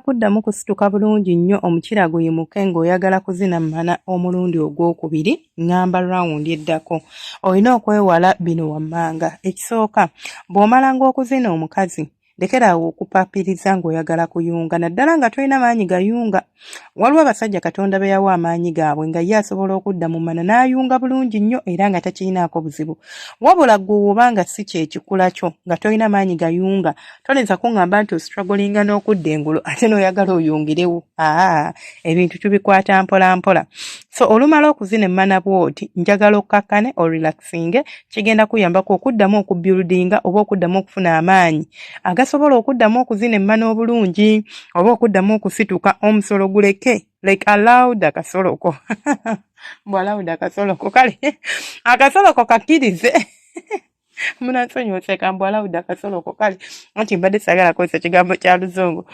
kuddamu kusituka bulungi nnyo omukira guyimuke ng'oyagala kuzinammana omulundi ogwokubiri ngamba rawundi eddako olina okwewala bino wammanga. Ekisooka, bw'omalanga okuzina omukazi lekeraawo okupapiriza ng'oyagala kuyunga naddala nga tolina maanyi gayunga. Waliwo abasajja Katonda be yawa amaanyi gaabwe nga ye asobola okudda mu mana n'ayunga bulungi nnyo era nga takirinaako buzibu. Wabula ggwe oba nga si kyekikula kyo nga tolina maanyi gayunga tolenza kuŋŋamba nti ostruglinga n'okudda engulu ate n'oyagala oyungirewo. Ebintu tubikwata mpola mpola. So olumala okuzina emmana bw'oti njagala okkakkane orelaxinge kigenda kuyambako okuddamu okubuildinga oba okuddamu okufuna amaanyi agasobola okuddamu okuzina emmana obulungi oba okuddamu okusituka omusolo guleke like allowed akasoloko allowed akasoloko kale akasoloko kakkirize munansonyiwoseka allowed akasoloko kale anti mbadde sagala kozesa kigambo kya luzungu.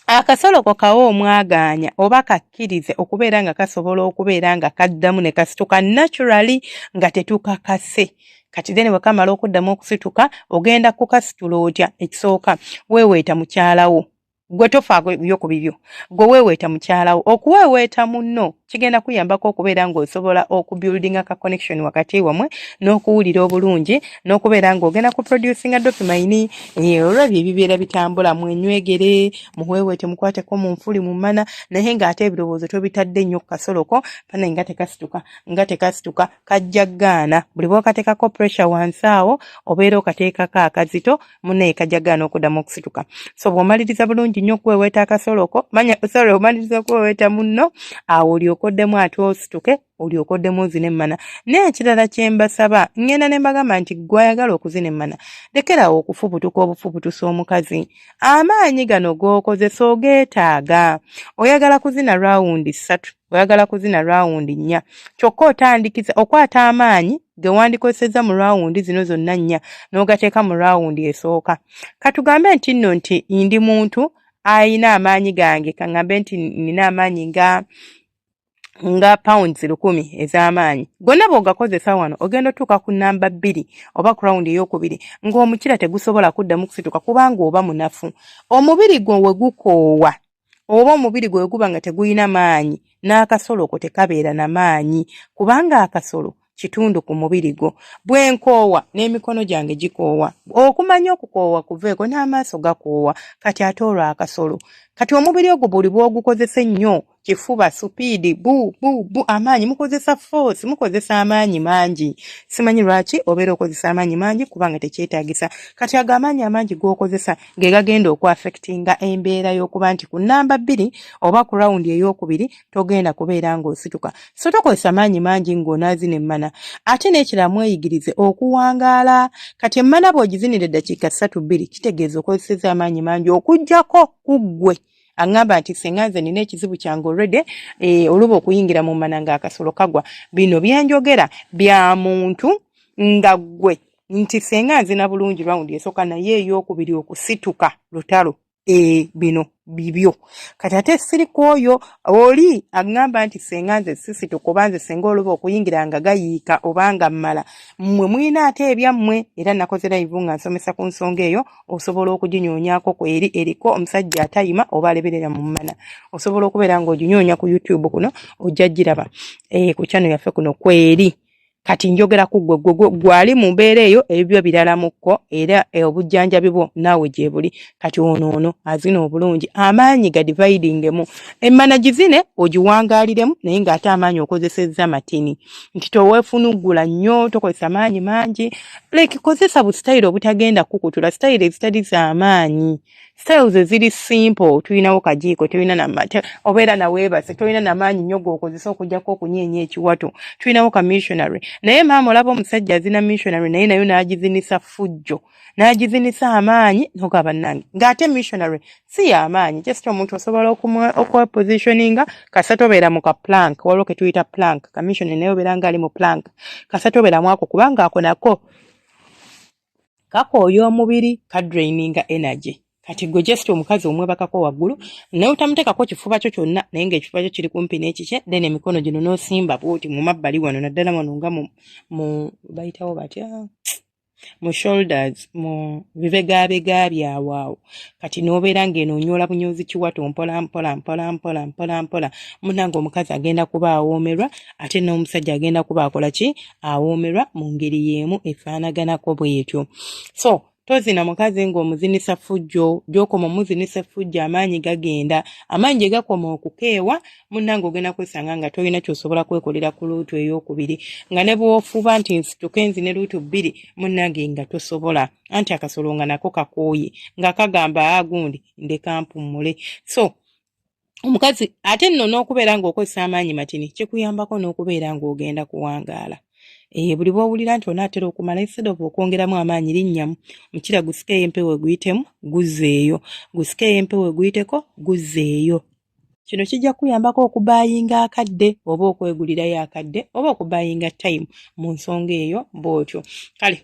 Akasoloko kawo omwaganya oba kakkirize okubeera nga kasobola okubeera nga kaddamu ne kasituka naturally nga tetukakase. Kati dene bwekamala okuddamu okusituka ogenda kukasitula otya. Ekisooka weeweeta mukyalawo gwe tofaako byokubibyo gwe weeweeta mukyalawo. Okuweeweeta munno kigenda kuyambako okubeera ng'osobola okubuildinga ka connection wakati wamwe n'okuwulira obulungi n'okubeera ng'ogenda ku producinga dopamine olwebyo ebibeera bitambula mwenywegere muweeweete mukwateko mu nfuli mu mana naye ng'ate ebirowoozo tobitadde nnyo kukasoloko pane nga tekasituka kajja gaana buli bw'okateekako pressure wansi awo obeera okateekako akazito munne kajja gaana okuddamu okusituka. So bw'omaliriza bulungi nnyo okuweeweeta akasoloko omaliriza okuweeweeta munno awo olyokoddemu ate osituke olyokoddemu ozina emmana. Naye ekirala kye mbasaba ngenda ne mbagamba nti gwayagala okuzina emmana lekeraawo okufubutuka obufubutusa omukazi. Amaanyi gano g'okozesa ogeetaaga. Oyagala kuzina rawundi 3 oyagala kuzina rawundi 4 kyokka otandikiza okwata amaanyi ge wandikozesezza mu rawundi zino zonna 4 n'ogateeka mu rawundi esooka. Katugambe nti nno nti ndi muntu ayina amaanyi gange kaŋŋambe nti nina amaanyi nga pounds 1,000 ez'amaanyi gonna bw'ogakozesa wano ogenda otuuka ku namba 2 oba ku rawundi ey'okubiri ng'omukira tegusobola kuddamu kusituka kubanga oba munafu. Omubiri gwo we gukoowa oba omubiri gwe guba nga tegulina maanyi n'akasoloko tekabeera na maanyi kubanga akasolo kitundu ku mubiri gwo. Bwe nkoowa n'emikono gyange gikoowa okumanya okukoowa kuveeko n'amaaso gakoowa kati ate olwo akasolo. Kati omubiri ogwo buli bw'ogukozesa ennyo kifuba supiidi bu amaanyi mukozesa force mukozesa amaanyi mangi. Simanyi lwaki obeera okozesa amaanyi mangi kubanga tekyetaagisa. Kati ago amaanyi amangi g'okozesa ge gagenda okwaffectinga embeera y'okuba nti ku namba 2 oba ku rawundi ey'okubiri togenda kubeera ng'osituka. So tokozesa maanyi mangi ng'onaazina emmana. Ate n'ekirala mweyigirize okuwangaala. Kati emmana bw'ogizinira eddakiika 3-2 kitegeeza okozeseza amaanyi mangi okuggyako ku ggwe. Aŋŋamba nti senga nze nina ekizibu kyange already oluba okuyingira mu mana ng'akasolo kagwa. Bino byenjogera bya muntu nga ggwe nti senga nzina bulungi rawundi esooka naye ey'okubiri okusituka lutalo bino bibyo. Kati ate siri kwoyo oli aŋŋamba nti senga nze sisituka oba nze senga oluba okuyingira nga gayiika oba nga mmala mmwe mulina ate ebyammwe era nakoze live nga nsomesa ku nsonga eyo osobola okuginyoonyaako kweri eriko omusajja atayima oba aleberera mu mmana. Osobola okubeera ng'oginyoonya ku YouTube kuno ojja giraba ku channel yaffe kuno kweri. Kati njogera ku gwali mu mbeera eyo ebyo birala mukko era obujjanjabi bwo naawe gye buli. Kati ono azina obulungi amaanyi ga dividingemu emmana gizine ogiwangaaliremu naye ng'ate amaanyi okozesezza matini nti toweefunugula nnyo tokozesa maanyi mangi like kozesa bu style obutagenda kukutula style ezitali za amaanyi. Styles eziri simple tulinawo kajiiko tulina na mate obeera na weebase tulina na maanyi nnyo g'okozesa okugyako okunyeenya ekiwato tulinawo ka missionary. Naye maama olaba omusajja azina missionary naye nayo n'agizinisa fujjo n'agizinisa amaanyi n'ogaba nange ng'ate missionary si ya amaanyi just omuntu osobola okwepositioninga kasatu obeera mu ka plank waliwo ke tuyita plank ka missionary naye obeera ng'ali mu plank kasatu obeera mwako kubanga ako nako kakooya omubiri ka draininga energy. Kati gwe just omukazi omwebakako waggulu naye utamuteekako kifuba kyo kyonna naye ng'ekifuba kyo kiri kumpi n'ekikye then emikono gino n'osimba bw'oti mu mabbali wano naddala wano nga mu bayitawo batya mu shoulders mu bibegabega byawaawo kati n'obeera ng'eno onyola bunyoozi kiwato mpola munange omukazi agenda kuba awoomerwa ate n'omusajja agenda kuba akola ki awoomerwa mu ngeri y'emu efaanaganako bw'etyo so tozina mukazi ng'omuzinisa fujjo gy'okoma omuzinisa fujjo amaanyi gagenda amaanyi gye gakoma okukeewa munnange ogenda kwesanga nga tolina ky'osobola kwekolera ku luutu ey'okubiri nga ne bw'ofuuba nti nsituke nzi ne luutu bbiri munnange nga tosobola anti akasolo nga nako kakooye nga kagamba agundi ndeka mpummule so omukazi ate nno n'okubeera ng'okozesa amaanyi matini kikuyambako n'okubeera ng'ogenda kuwangaala buli bw'owulira nti onaatera okumala instead of okwongeramu amaanyi linnyamu mukira gusikeeyo empewo eguyitemu guzzeeyo gusikeeyo empewo eguyiteko guzzeeyo kino kijja kuyambako okubayinga akadde oba okwegulirayo akadde oba okubayinga time mu nsonga eyo bw'otyo kale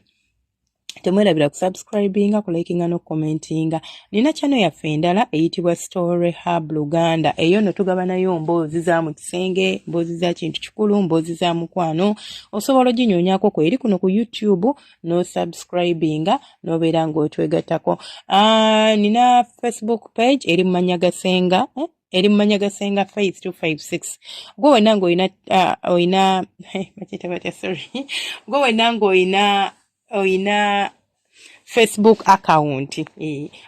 temwerabira kusubscribinga kulikinga n'okukomentinga nina channel yaffe endala eyitibwa Story Hub Luganda eyo no tugabanayo mboozi za mu kisenge mboozi za kintu kikulu mboozi za mukwano osobola oginyonyako ko eri kuno ku YouTube no subscribinga nobeera ng'otwegattako nina Facebook page eri mu manya gasenga eri mumanya gasenga Faith 256 gwe wenna ng'oyina gwe wenna ng'oyina Facebook account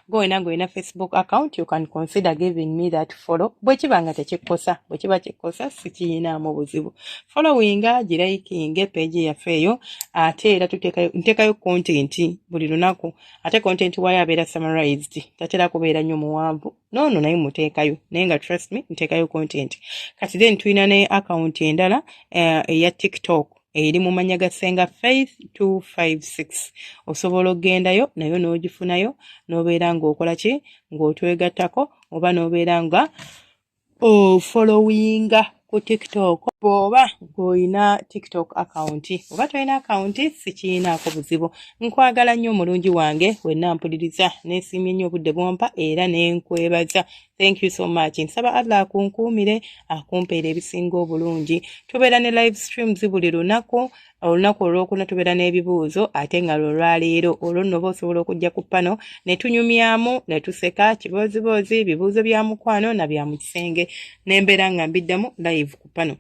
go nango ina Facebook account you can consider giving me that follow bwekibanga tekikosa bwekiba kikosa sikiyina mu buzibu followinga giraikinge page yaffe eyo ate era ntekayo content buli lunaku ate content wayo abeera summarized tatera kubeera nnyo muwanvu no naye muteekayo naye nga trust me ntekayo content kati then tulina ne account endala eya TikTok eri mu manya gasenga Faith 256 osobola ogendayo nayo n'ogifunayo n'obeera ng'okola ki ng'otwegattako oba n'obeera nga followinga ku TikTok bw'oba ng'olina TikTok account oba tolina account sikiinaako buzibu nkwagala nnyo omulungi wange wenna mpuliriza neesiimye nnyo obudde bwompa era nenkwebaza thank you so much nsaba Allah akunkuumire akumpeera ebisinga obulungi tubeera ne live streams buli lunaku olunaku olwokuna tubeera n'ebibuuzo ate nga lwolwaleero olwo nno osobola okujja ku pano ne tunyumyamu ne tuseka kiboozibozi bibuuzo bya mukwano na bya mu kisenge n'embeera nga mbiddamu live ku pano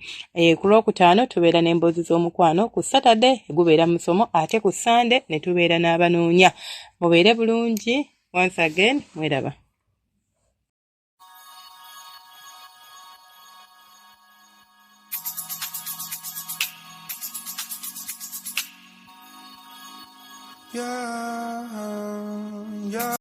ku lwokutaano tubeera n'emboozi z'omukwano ku Saturday gubeera musomo ate ku Sunday ne tubeera n'abanoonya mubeere bulungi once again mweraba yeah.